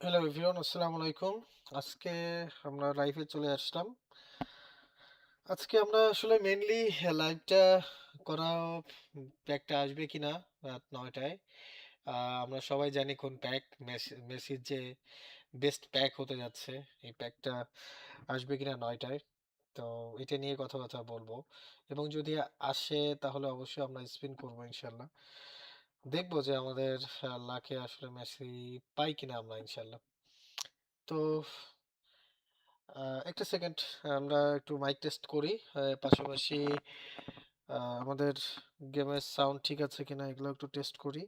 Hello everyone, আসসালামু আলাইকুম। আজকে আমরা লাইভে চলে আসলাম। আজকে আমরা আসলে মেইনলি লাইভটা করা প্যাকটা আসবে কিনা রাত ৯ টায়। আ আমরা সবাই জানি কোন প্যাক মেসির যে বেস্ট প্যাক হতে যাচ্ছে। এই প্যাকটা আসবে কিনা ৯ টায়। তো এটা নিয়ে কথাবার্তা বলবো এবং যদি আসে তাহলে অবশ্যই আমরা স্পিন করব ইনশাআল্লাহ। দেখব যে আমাদের লাকে আসলে মেসি পাই কিনা আমরা ইনশাআল্লাহ। তো আ একটা সেকেন্ড, আমরা একটু মাইক টেস্ট করি। পাশাপাশি আমাদের গেমের সাউন্ড ঠিক আছে কিনা এগুলো একটু টেস্ট করি।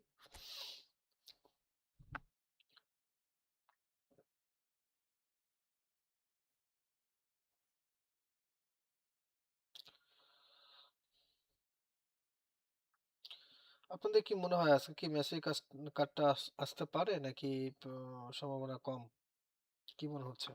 আপনাদের কি মনে হয় আজকে কি মেসির কার্ডটা আসতে পারে নাকি প সম্ভাবনা কম? কি মনে হচ্ছে?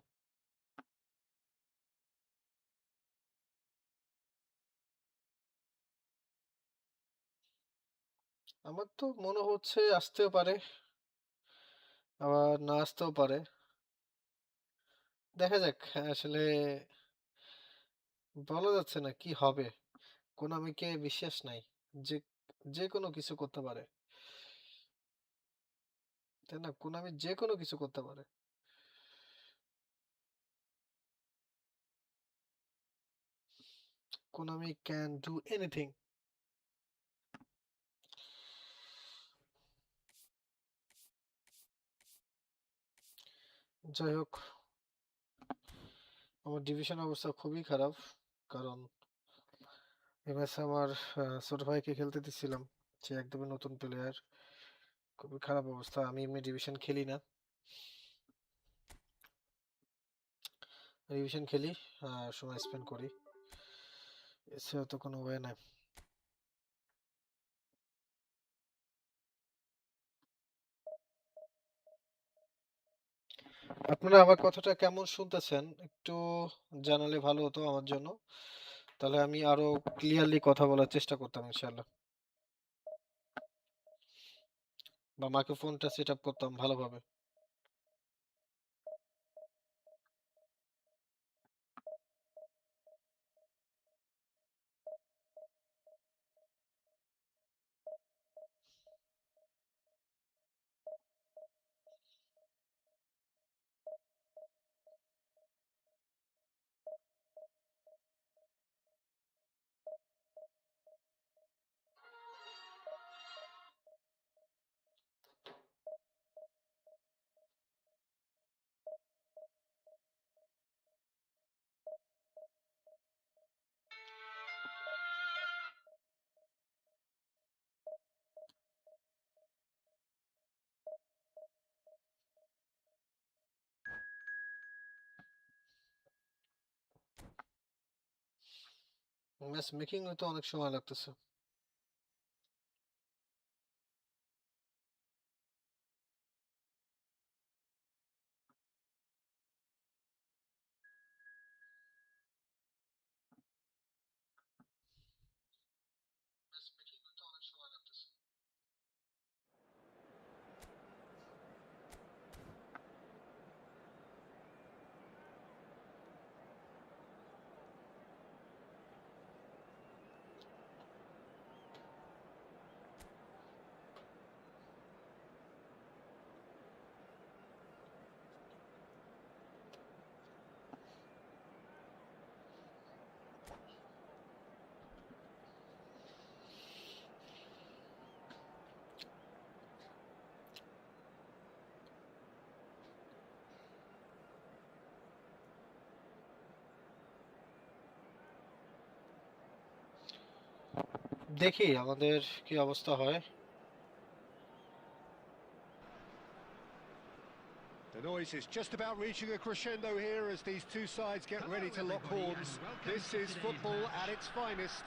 আমার তো মনে হচ্ছে আসতেও পারে, আবার না আসতেও পারে। দেখা যাক। আসলে বলা যাচ্ছে না কি হবে। কোনামিকে বিশ্বাস নাই। যে যেকোনো কিছু করতে পারে। তাই না? কোনামি যেকোনো কিছু করতে পারে। Konami can do anything. যাই হোক, আমার ডিভিশন অবস্থা খুবই খারাপ। কারণ এই ম্যাচে আমার ছোট ভাইকে খেলতে দিচ্ছিলাম। সে একদমই নতুন প্লেয়ার। খুবই খারাপ অবস্থা। আমি এমনি ডিভিশন খেলি না। ডিভিশন খেলি, সময় স্পেন্ড করি। এছাড়া তো কোনো ওয়ে নাই। আপনারা আমার কথাটা কেমন শুনতেছেন? একটু জানালে ভালো হতো আমার জন্য। তাহলে আমি আরো ক্লিয়ারলি কথা বলার চেষ্টা করতাম ইনশাআল্লাহ। বা মাইক্রোফোনটা সেট আপ করতাম ভালোভাবে। ম্যাচ মেকিং এ তো অনেক সময় লাগতেছে। দেখি আমাদের কি অবস্থা হয়। The noise is just about reaching a crescendo here as these two sides get ready to lock horns. This is football at its finest.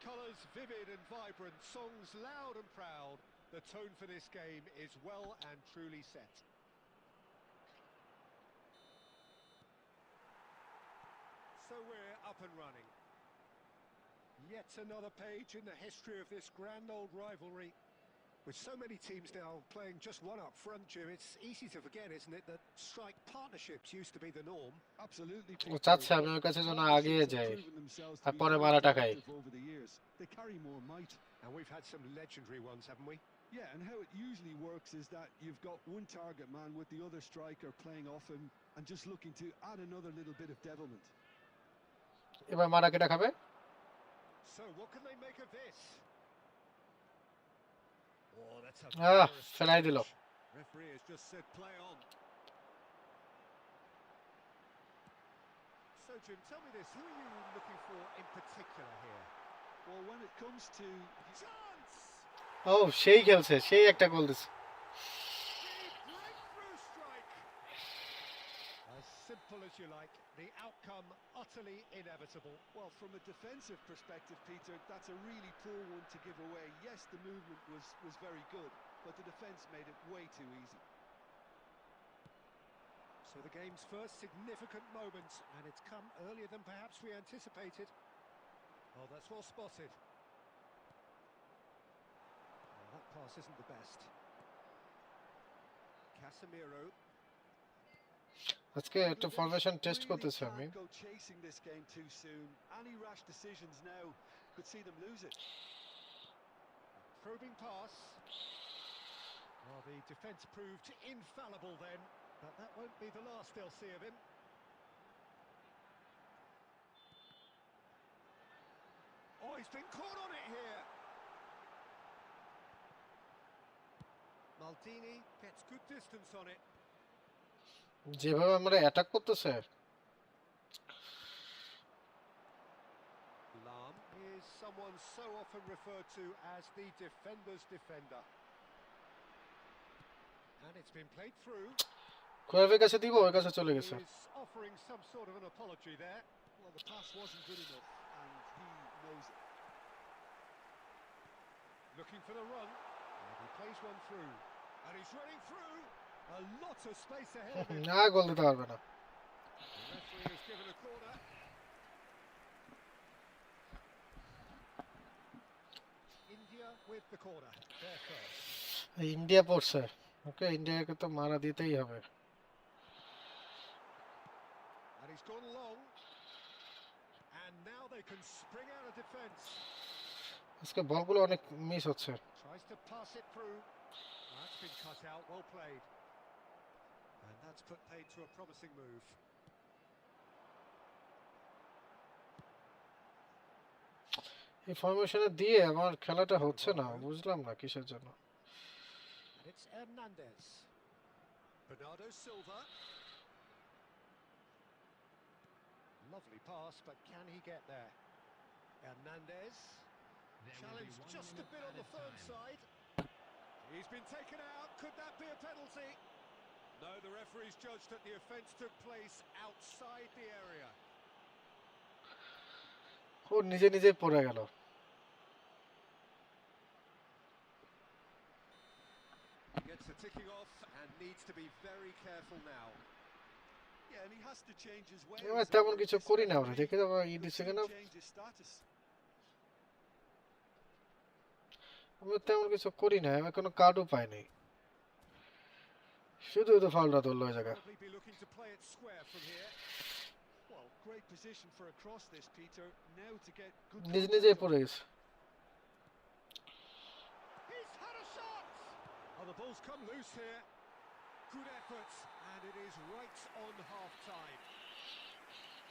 Colours vivid and vibrant, songs loud and proud. The tone for this game is well and truly set. So we're up and running. Yet another page in the history of this grand old rivalry. With so many teams now playing just one up front, Jim, it's easy to forget, isn't it, that strike partnerships used to be the norm. Absolutely, O Peter. চাচ্ছে আমি ওর কাছে যেন আগিয়ে Partnerships have যাই proven themselves to R be পরে very মারাটা খাই। productive over the years. They carry more might. And we've had some legendary ones, haven't we? Yeah, and how it usually works is that you've got one target man with the other striker playing off him and just looking to add another little bit of devilment. এবার মারা কেটা খাবে? So what can they make of this? Oh, that's a ah vigorous ফেলাই দিল। challenge. Referee has just said play on. So Jim, tell me this, who are you looking for in particular here? Well, when it comes to... Chance! ও সেই খেলছে, সেই একটা গোল দিছে। The breakthrough strike! As simple as you like, the outcome utterly inevitable. Well, from a defensive perspective, Peter, that's a really poor one to give away. Yes, the movement was very good, but the defence made it way too easy. So the game's first significant moment, and it's come earlier than perhaps we anticipated. Oh, that's well spotted. Well, that pass isn't the best. Casemiro. আজকে একটা formation test Really করতেছি আমি। can't go chasing this game too soon. Any rash decisions now could see them lose it. Probing pass. Well, the defence proved infallible then, but that won't be the last they'll see of him. Oh, he's been caught on it here. Maldini gets good distance on it. যেভাবে আমরা attack করতেছে, Lam is someone so often referred to as the defender's defender. And it's been played through. কোয়েভের কাছে দিব, ওর কাছে চলে গেছে। He's offering some sort of an apology there. Well, the pass wasn't good enough, and he knows it. Looking for the run. And he plays one through. And he's running through. A lot of space ahead of him. না গোল দিতে পারবে না। The referee has given a corner. India with the corner. Their first. India পড়ছে, ওকে ইন্ডিয়াকে তো মারা দিতেই হবে। And he's gone long. And now they can spring out of defence. আজকে বলগুলো অনেক মিস হচ্ছে। Tries to pass it through. That's been cut out. Well played. And that's put paid to a promising move. এই ফরমেশনে দিয়ে আমার খেলাটা হচ্ছে না, বুঝলাম না কিসের জন্য। And it's Hernandez. Bernardo Silva. Lovely pass, but can he get there? Hernandez. Challenge just a bit on the firm side. He's been taken out. Could that be a penalty? No, the referee's judged that the offence took place outside the area. ও নিজে নিজে পড়ে গেল। He gets the ticking off and needs to be very careful now. Yeah, and he has to change his ways. এবার তেমন কিছু করি না আমরা, দেখে যাবো ই দিচ্ছে কেন। Change his status. আমি তেমন কিছু করি না, আমি কোনো কার্ডও পাই নাই, শুধু তো ফাউলটা ধরলো ওই জায়গা। Probably be looking to play it square from here. Well, great position for a cross this, Peter. Now to get good নিজে contact নিজেই on পড়ে it. গেছে। He's had a shot! Oh, the ball's come loose here. Good effort, and it is right on half-time.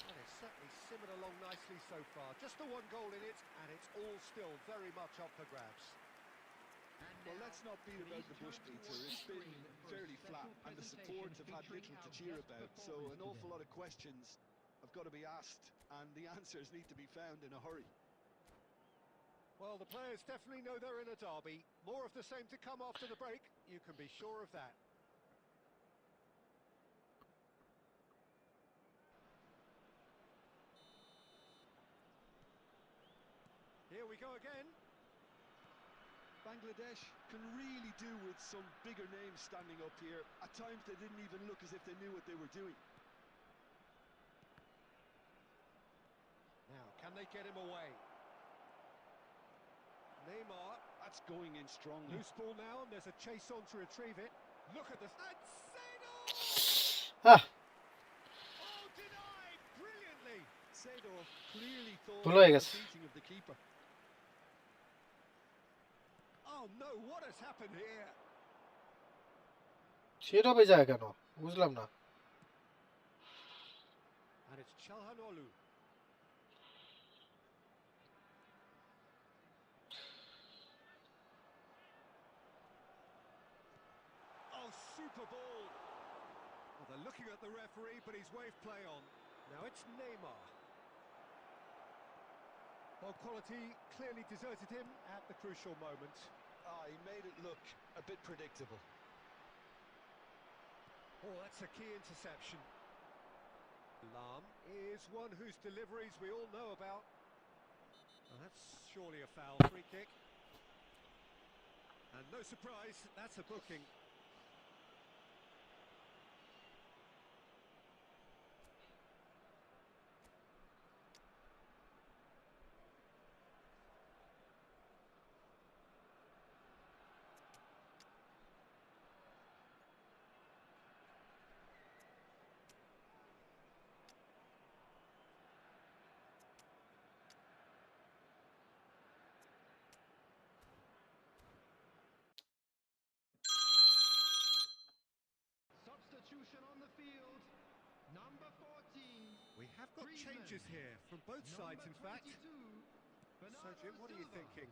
Well, it's certainly simmered along nicely so far. Just the one goal in it, and it's all still very much up for grabs. Well, let's not beat about the bush, Peter. It's been fairly flat, and the support have had little to cheer about. So an awful lot of questions have got to be asked, and the answers need to be found in a hurry. Well, the players definitely know they're in a derby. More of the same to come after the break. You can be sure of that. Here we go again. Bangladesh can really do with some bigger names standing up here. At times they didn't even look as if they knew what they were doing. Now, can they get him away? Neymar, That's going in strongly. Loose ball now, and there's a chase on to retrieve it. Look at this. And Seedorf! Ah, Oh, denied brilliantly. Seedorf clearly thought ভুল হয়ে of the গেছে। beating of the keeper. Oh no, what has happened here? সেভাবে যায় কেন বুঝলাম না। And it's Çalhanoğlu. Oh, super ball. Well, they're looking at the referee, but he's waved play on. Now it's Neymar. Well, quality clearly deserted him at the crucial moment. He made it look a bit predictable. Oh, that's a key interception. Lam is one whose deliveries we all know about. Well, that's surely a foul. Free kick. And no surprise, that's a booking. Substitution on the field. Number 14. We have got changes here from both sides, in fact. So, Jim, what are you thinking?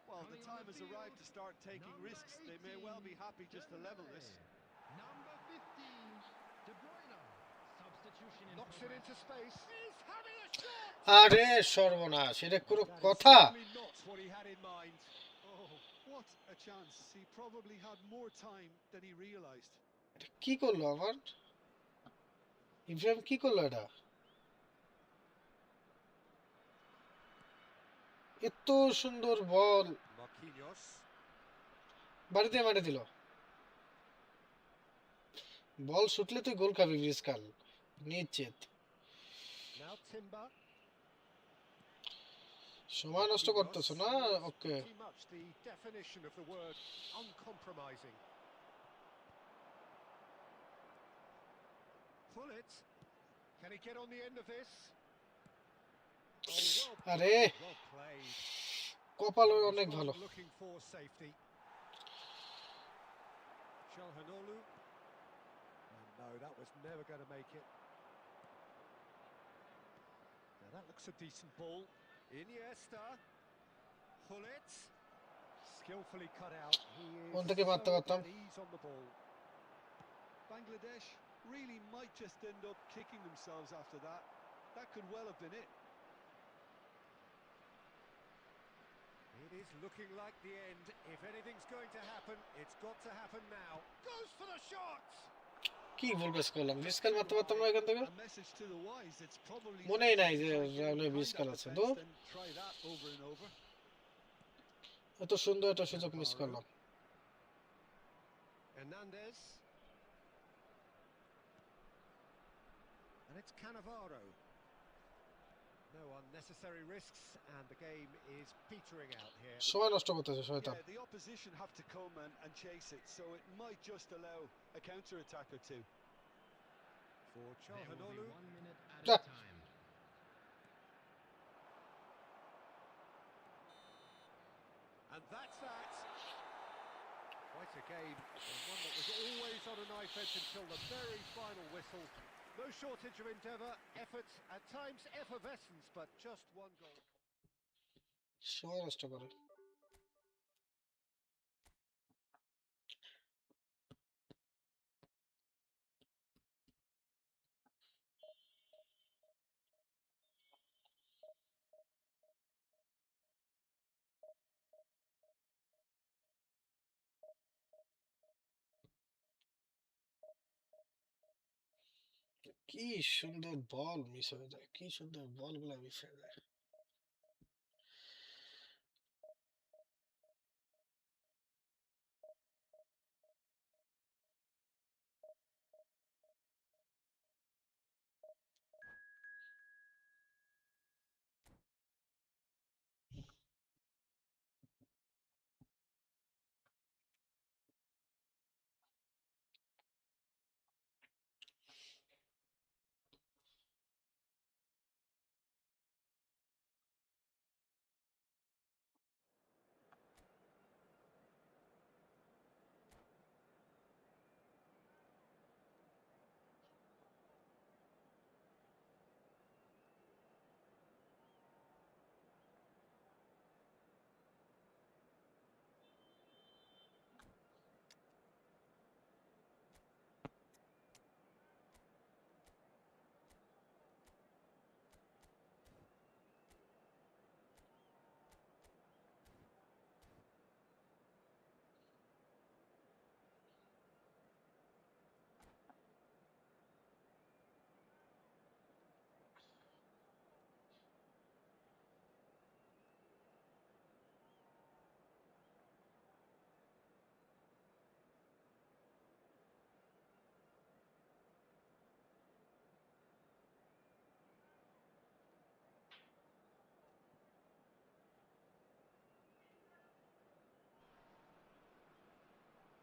Well, the time has arrived to start taking risks. They may well be happy just to level this. Number 15. De Bruyne. Substitution in Knocks it progress. into space. He's having a shot! আরে সর্বনাশ, এটা কোনো That is কথা? certainly not what he had in mind. Oh, what a chance. He probably had more time than he realised. কি করলো আমার ইব্রাহিম, কি করলো এটা? এত সুন্দর বল Marquinhos. বাড়িতে মারে দিল। বল ছুটলে তুই গোল খাবি বিস্কাল নিশ্চিত। Now Timber. সময় নষ্ট করতেছো না? ওকে, Pretty much the definition of the word uncompromising. Pull it. Can he get on the end of this? Oh, well আরে played, well played. কপাল He অনেক was ভালো। looking for safety. Çalhanoğlu. And no, that was never going to make it. Now that looks a decent ball. Iniesta. Pull it. Skillfully cut out. He is কোন থেকে মারতে so পারতাম? at ease on the ball. Bangladesh really might just end up kicking themselves after that. That could well have been it. It is looking like the end. If anything's going to happen, it's got to happen now. Goes for the shot! কি ভুল কাজ করলাম? বিস্কাল মারতে পারতাম না এখান থেকে? A message to the wise. It's probably মনেই নাই better যে to try getting রাউলে behind বিস্কাল that আছে। defence তো than try that over and over. এত সুন্দর একটা সুযোগ মিস করলাম। Hernandez. And it's Cannavaro. No unnecessary risks, and the game is petering out here. সময় নষ্ট করতেছে শয়তান। Yeah, the opposition have to come and chase it, so it might just allow a counter-attack or two. For There will Çalhanoğlu. be 1 minute Ah. added time. And that's that. Quite a game, and one that was always on a knife edge until the very final whistle. No shortage of endeavour, effort, at times effervescence, but just one goal. সময় নষ্ট করে। কি সুন্দর ball miss হয়ে যায়, কি সুন্দর বলগুলো মিস হয়ে যায়।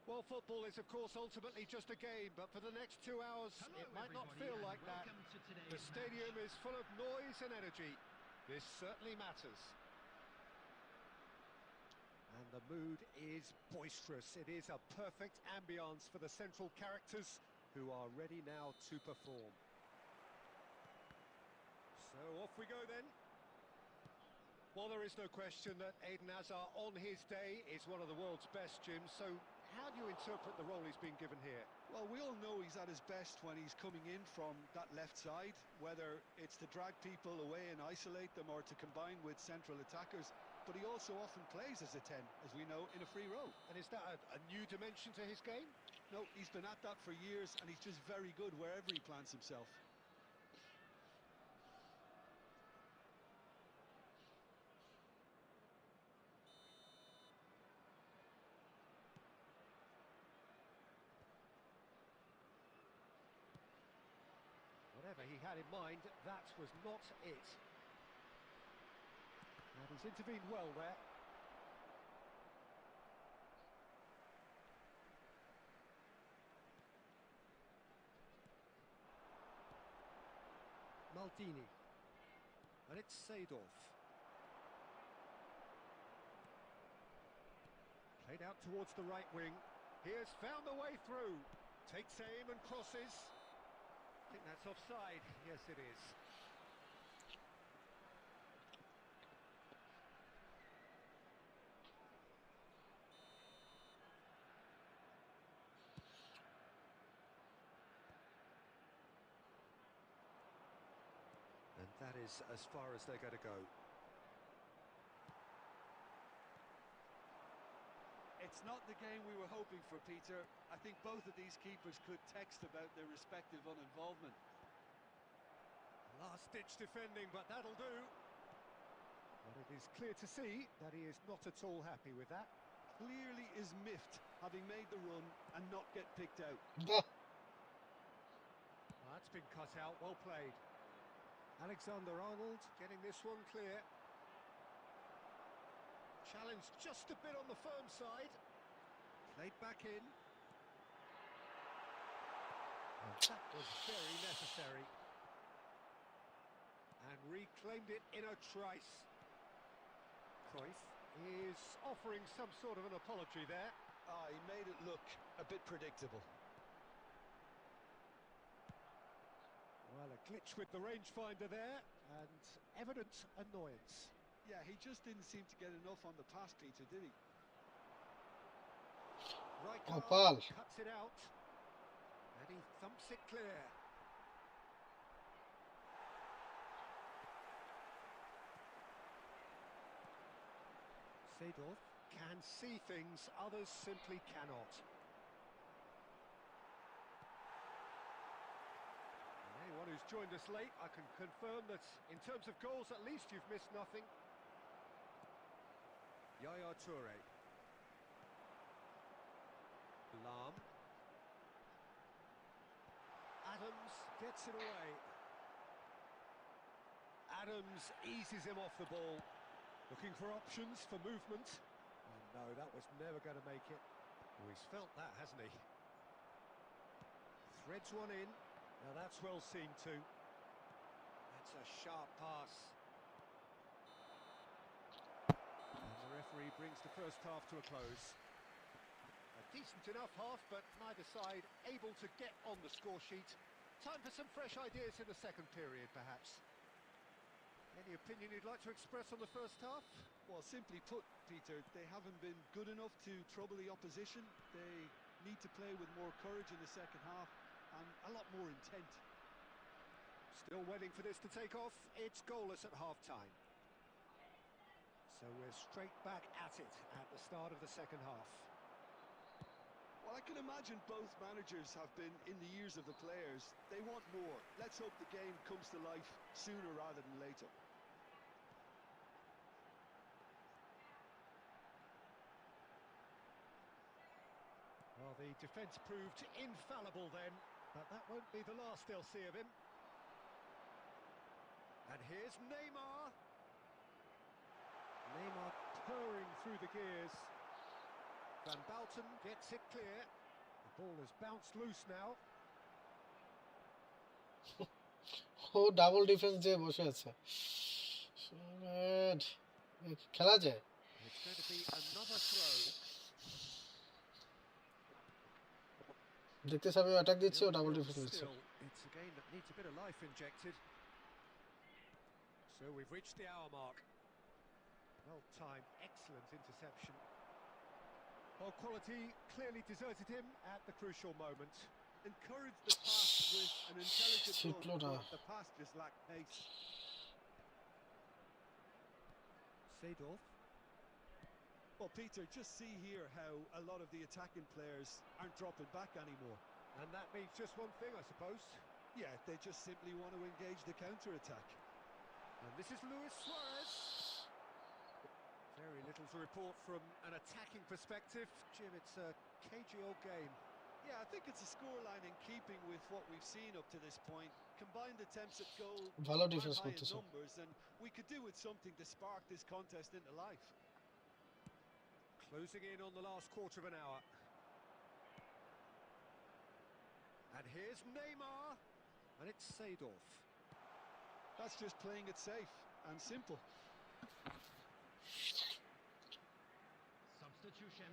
Well, football is, of course, ultimately just a game, but for the next 2 hours, Hello, it might not everybody, feel and like that. welcome to today's The stadium match. is full of noise and energy. This certainly matters. And the mood is boisterous. It is a perfect ambience for the central characters who are ready now to perform. So off we go then. Well, there is no question that Eden Hazard on his day is one of the world's best, Jim. So how do you interpret the role he's been given here? Well, we all know he's at his best when he's coming in from that left side, whether it's to drag people away and isolate them or to combine with central attackers. But he also often plays as a 10, as we know, in a free role. And is that a new dimension to his game? No, he's been at that for years, and he's just very good wherever he plants himself. Whatever he had in mind, that was not it. And he's intervened well there. Maldini. And it's Seedorf. Played out towards the right wing. He has found the way through. Takes aim and crosses. I think that's offside. Yes, it is. And that is as far as they're going to go. It's not the game we were hoping for, Peter. I think both of these keepers could text about their respective uninvolvement. Last-ditch defending, but that'll do. But it is clear to see that he is not at all happy with that. Clearly is miffed, having made the run and not get picked out. That's been cut out, well played. Alexander-Arnold getting this one clear. Challenge just a bit on the firm side. Played back in. And that was very necessary. And reclaimed it in a trice. Cruyff is offering some sort of an apology there. Ah, he made it look a bit predictable. Well, a glitch with the rangefinder there, and evident annoyance. Yeah, he just didn't seem to get enough on the pass, Peter, did he? Right Oh, card, Paul. cuts it out, and he thumps it clear. Seedorf can see things others simply cannot. And anyone who's joined us late, I can confirm that in terms of goals, at least you've missed nothing. Yaya Toure. Lam. Adams gets it away. Adams eases him off the ball. Looking for options for movement. And no, that was never going to make it. Oh, he's felt that, hasn't he? Threads one in. Now that's well seen too. That's a sharp pass. And the referee brings the first half to a close. A decent enough half, but neither side able to get on the score sheet. Time for some fresh ideas in the second period, perhaps. Any opinion you'd like to express on the first half? Well, simply put, Peter, they haven't been good enough to trouble the opposition. They need to play with more courage in the second half and a lot more intent. Still waiting for this to take off. It's goalless at half-time. So we're straight back at it at the start of the second half. Well, I can imagine both managers have been in the ears of the players. They want more. Let's hope the game comes to life sooner rather than later. Well, the defence proved infallible then, but that won't be the last they'll see of him. And here's Neymar. Neymar purring through the gears. Van Balten gets it clear. The ball has bounced loose now. ও double defence দিয়ে বসে আছে। Shit. খেলা যায়? It's going to be another throw. দেখতে সবাই attack দিচ্ছে O double 0-0 defence দিচ্ছে। still. It's a game that needs a bit of life injected. So we've reached the hour mark. Well timed, excellent interception. Well, quality clearly deserted him at the crucial moment. Encourage the pass with an intelligent Shitlo run, na. but the pass just lacked pace. Seedorf. Well, Peter, just see here how a lot of the attacking players aren't dropping back anymore. And that means just one thing, I suppose. Yeah, they just simply want to engage the counter-attack. And this is Luis Suarez. Very little to report from an attacking perspective. Jim, it's a cagey old game. Yeah, I think it's a scoreline in keeping with what we've seen up to this point. Combined attempts at goal ভালো aren't defence high in করতেছে। numbers, and we could do with something to spark this contest into life. Closing in on the last quarter of an hour. And here's Neymar. And it's Seedorf. That's just playing it safe and simple. Substitution.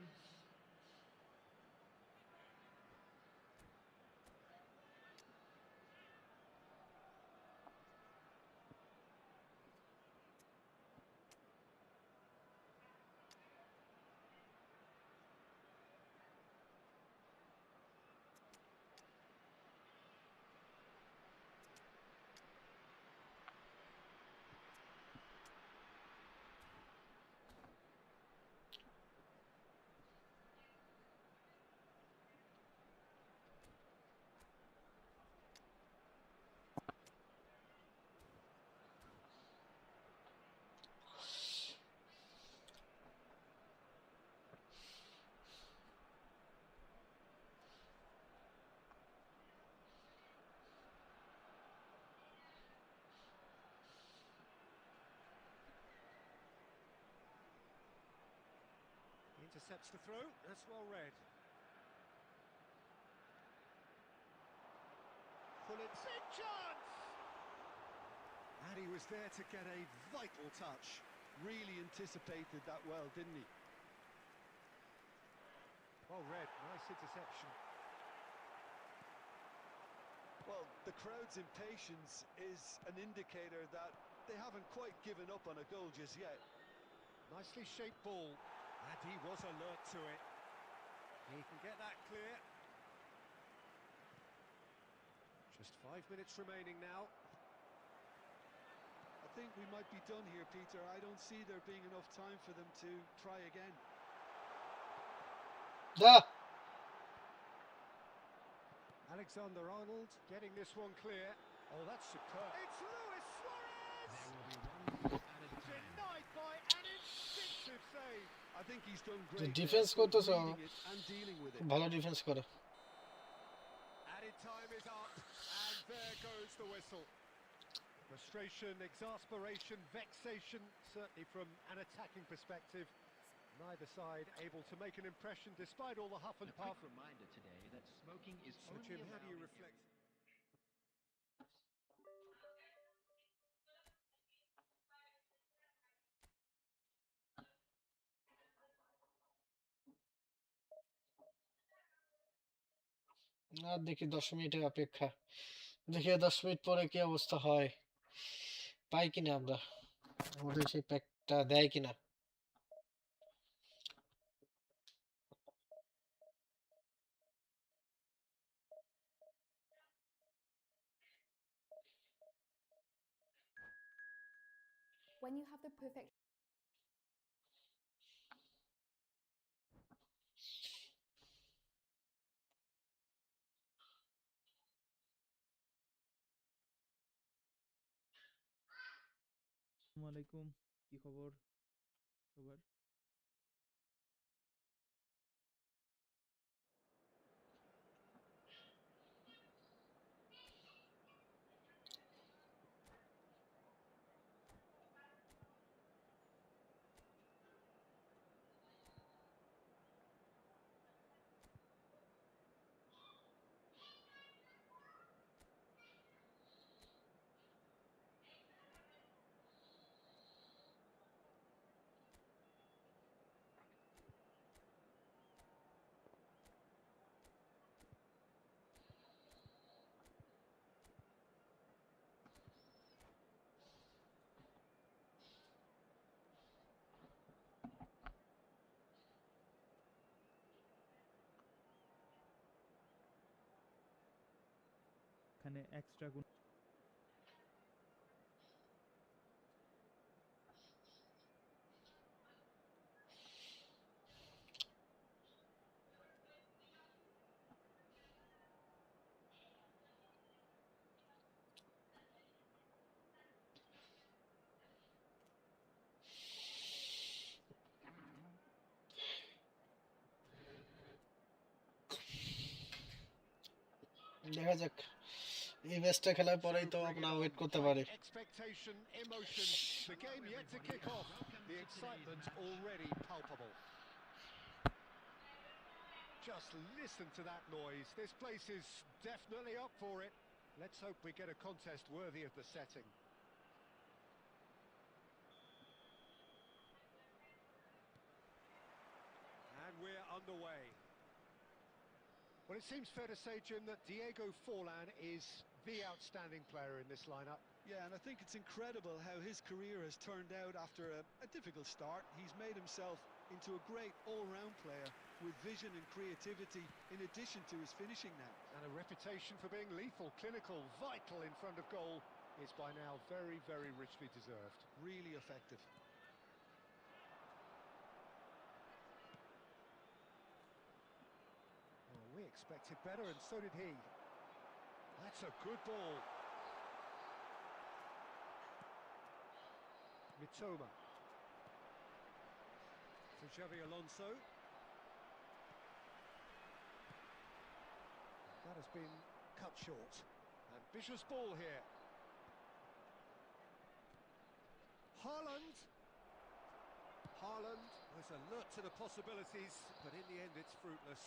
Intercepts the throw. That's well read. Pulling big chance. And he was there to get a vital touch. Really anticipated that well, didn't he? Well read. Nice interception. Well, the crowd's impatience is an indicator that they haven't quite given up on a goal just yet. Nicely shaped ball. And he was alert to it. He can get that clear. Just 5 minutes remaining now. I think we might be done here, Peter. I don't see there being enough time for them to try again. The Alexander-Arnold getting this one clear. Oh, that's superb. It's Luis Suarez! There will be 1 minute added time. Denied by an instinctive save. I think he's done যে great. Defence there, করতেছ reading it and dealing with খুব it. ভালো defence করে। Added time is up, and there goes the whistle. Frustration, exasperation, vexation, certainly from an attacking perspective. Neither side able to make an impression despite all the huff and A quick puff. reminder today that smoking is So only Jim, how do you allowed in reflect? আর দেখি 10 মিনিটের অপেক্ষা। দেখি 10 minute পরে কি অবস্থা হয়। পাই কিনা আমরা। আমাদের সেই প্যাকটা দেয় কিনা। When you have the perfect আসসালামু আলাইকুম, কি খবর সবার? মানে এক্সট্রা কোনো দেখা যাক এই ম্যাচটা খেলার So পরেই তো bring it আমরা on. ওয়েট করতে Fight, পারি। expectation, emotion. The game yet to kick off. The excitement already palpable. Just listen to that noise. This place is definitely up for it. Let's hope we get a contest worthy of the setting. And we're underway. Well, it seems fair to say, Jim, that Diego Forlan is the outstanding player in this lineup. Yeah, and I think it's incredible how his career has turned out after a difficult start. He's made himself into a great all-round player with vision and creativity in addition to his finishing now. And a reputation for being lethal, clinical, vital in front of goal is by now very, very richly deserved. Really effective. Oh, we expected better, and so did he. That's a good ball. Mitoma. To Xavi Alonso. That has been cut short. Ambitious ball here. Haaland. Haaland was alert to the possibilities, but in the end it's fruitless.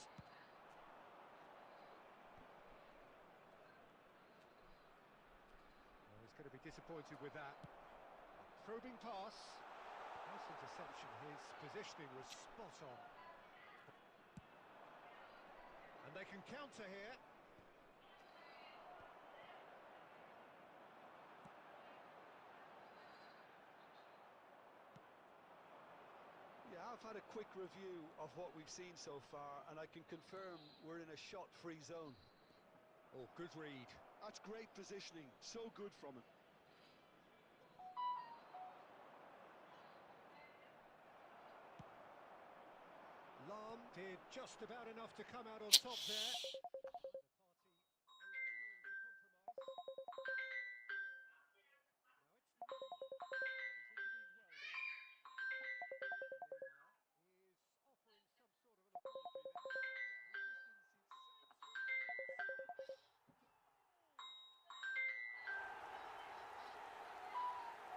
Oh, he's going to be disappointed with that. A probing pass. Nice interception. His positioning was spot on. And they can counter here. Yeah, I've had a quick review of what we've seen so far, and I can confirm we're in a shot-free zone. Oh, good read. That's great positioning, so good from him. Lam did just about enough to come out on top there.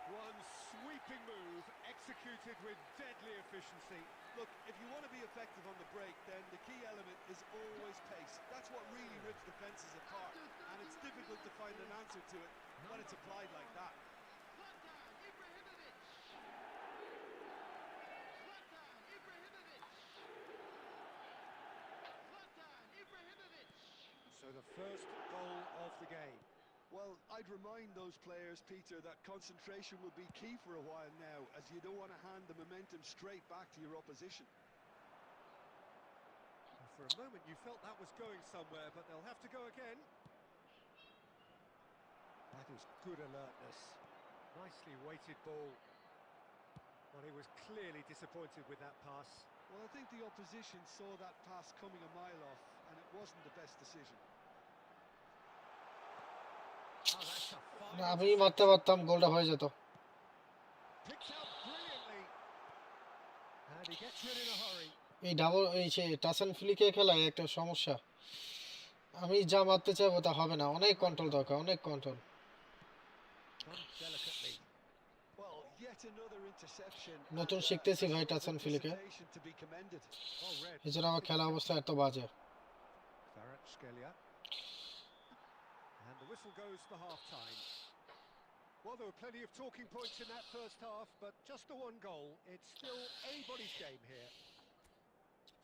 One sweeping move, executed with deadly efficiency. Look, if you want to be effective on the break, then the key element is always pace. That's what really rips defences apart, and it's difficult to find an answer to it when it's applied like that. So the first goal of the game. Well, I'd remind those players, Peter, that concentration will be key for a while now, as you don't want to hand the momentum straight back to your opposition. For a moment you felt that was going somewhere, but they'll have to go again. That is good alertness. Nicely weighted ball. Well, he was clearly disappointed with that pass. Well, I think the opposition saw that pass coming a mile off, and it wasn't the best decision. Oh, that's a fine আমি মারতে পারতাম, গোলটা হয়ে যেত। picked out brilliantly. And he gets rid in a hurry. এই double এই সে touch and ফ্লিকে খেলায় একটা সমস্যা, আমি যা মারতে চাইবো তা হবে না, অনেক কন্ট্রোল দরকার, অনেক control. Done delicately. Well, yet another interception. নতুন and, শিখতেছি a ভাই show টাচ of অ্যান্ড ফ্লিকে, anticipation to be commended. Well read. এছাড়া আমার খেলা অবস্থা এত বাজে। Kvaratskhelia. And the whistle goes for half-time. Well, there were plenty of talking points in that first half, but just the one goal. It's still anybody's game here.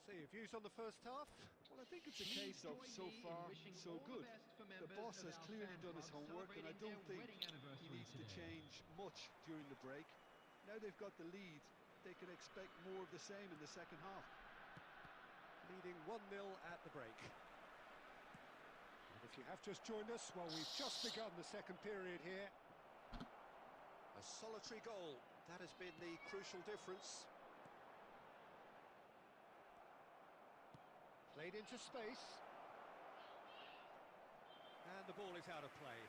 So your views on the first half? Well, I think it's a case of so far, so good. The boss has clearly done his homework, and I don't think he needs to change much during the break. Now they've got the lead, they can expect more of the same in the second half. Leading 1-0 at the break. If you have just joined us, well, we've just begun the second period here. A solitary goal, that has been the crucial difference. Played into space. And the ball is out of play.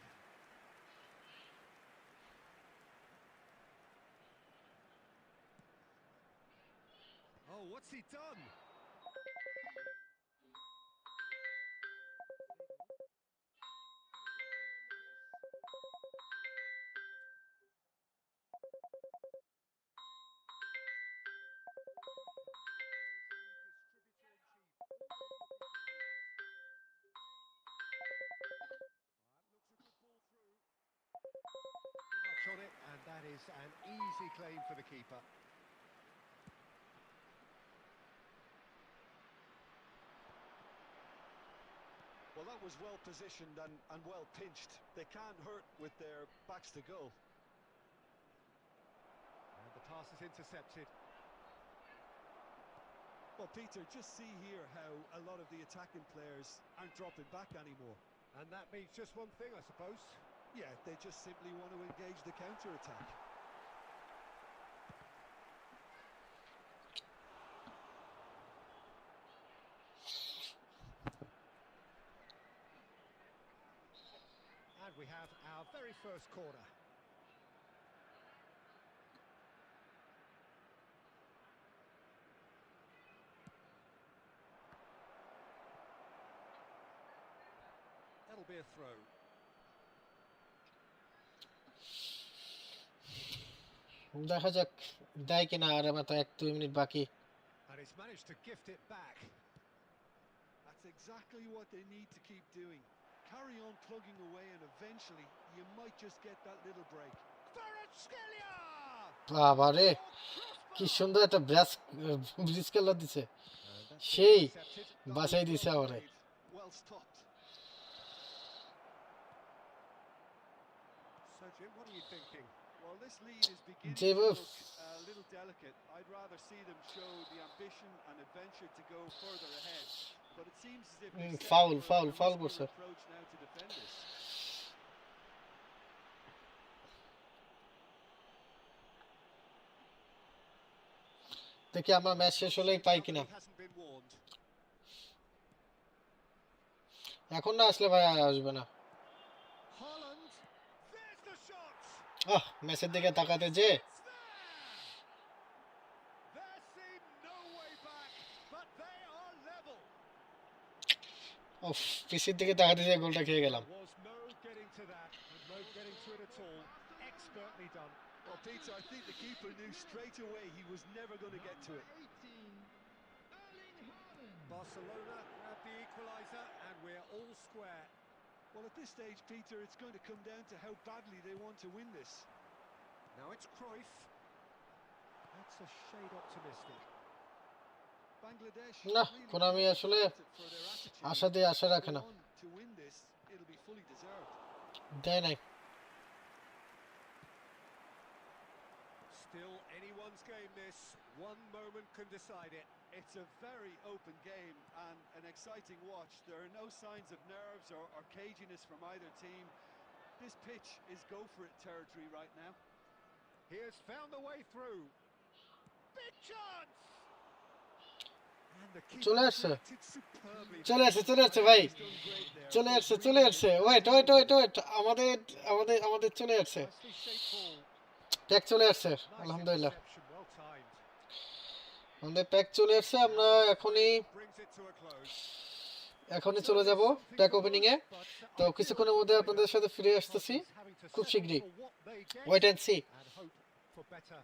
Oh, what's he done? On it, and that is an easy claim for the keeper. Well, that was well positioned and well pinched. They can't hurt with their backs to goal. And the pass is intercepted. Well, Peter, just see here how a lot of the attacking players aren't dropping back anymore. And that means just one thing, I suppose. Yeah, they just simply want to engage the counter-attack. And we have our very first corner. That'll be a throw. দেখা যাক দেয় কিনা, আর মাত্র 1-2 minute বাকি। And he's managed to gift it back. That's exactly what they need to keep doing. Carry on plugging away and eventually you might just get that little break. বাবা রে, কি সুন্দর একটা ব্রিজ খেলা দিছে, সেই বাঁচাই দিছে আমারে। Well stopped. So Jim, what are you thinking? Well, this lead is beginning যে to look a little delicate. I'd rather see them show the ambition and adventure to go further ahead. But it seems as if they've set foul for foul a foul riskier করছে। approach now to defend this. দেখি আমরা match শেষ হলেই পাই কিনা। Hasn't been warned. এখন না আসলে ভাই আসবে না। Haaland, there's the shot. ম্যাচের দিকে তাকাতে যে It's there. There seemed no way back, but they are level. পিসির দিকে তাকাতে যে গোলটা খেয়ে গেলাম। There was no getting to that, and no getting to it at all. Expertly done. Well, Peter, I think the keeper knew straight away he was never going to get to it. Barcelona grab the equaliser, and we're all square. Well, at this stage, Peter, it's going to come down to how badly they want to win this. Now it's Cruyff. That's a shade optimistic. Bangladesh না, really Konami আসলে for their attitude. আশা দিয়ে আশা রাখে না। Go on to win this, it'll be fully deserved. দেয় নাই। Still anyone's game this. One moment can decide it. It's a very open game and an exciting watch. There are no signs of nerves or caginess from either team. This pitch is go-for-it territory right now. He has found the way through. Big chance! And the keeper চলে আসছে, reacted superbly. চলে আসছে, চলে আসছে ভাই, He's done great there. চলে আসছে, চলে আসছে। ওয়েট ওয়েট ওয়েট ওয়েট, আমাদের আমাদের আমাদের চলে আসছে, Nicely shaped ball. প্যাক চলে আসছে। Nice আলহামদুলিল্লাহ, interception, well timed. আমাদের প্যাক চলে আসছে। আমরা এখনই Brings it to a close. চলে যাব প্যাক ওপেনিং এ। তো কিছুক্ষণের মধ্যে আপনাদের সাথে ফিরে আসতেছি খুব শীঘ্রই। Wait and see. And hope for better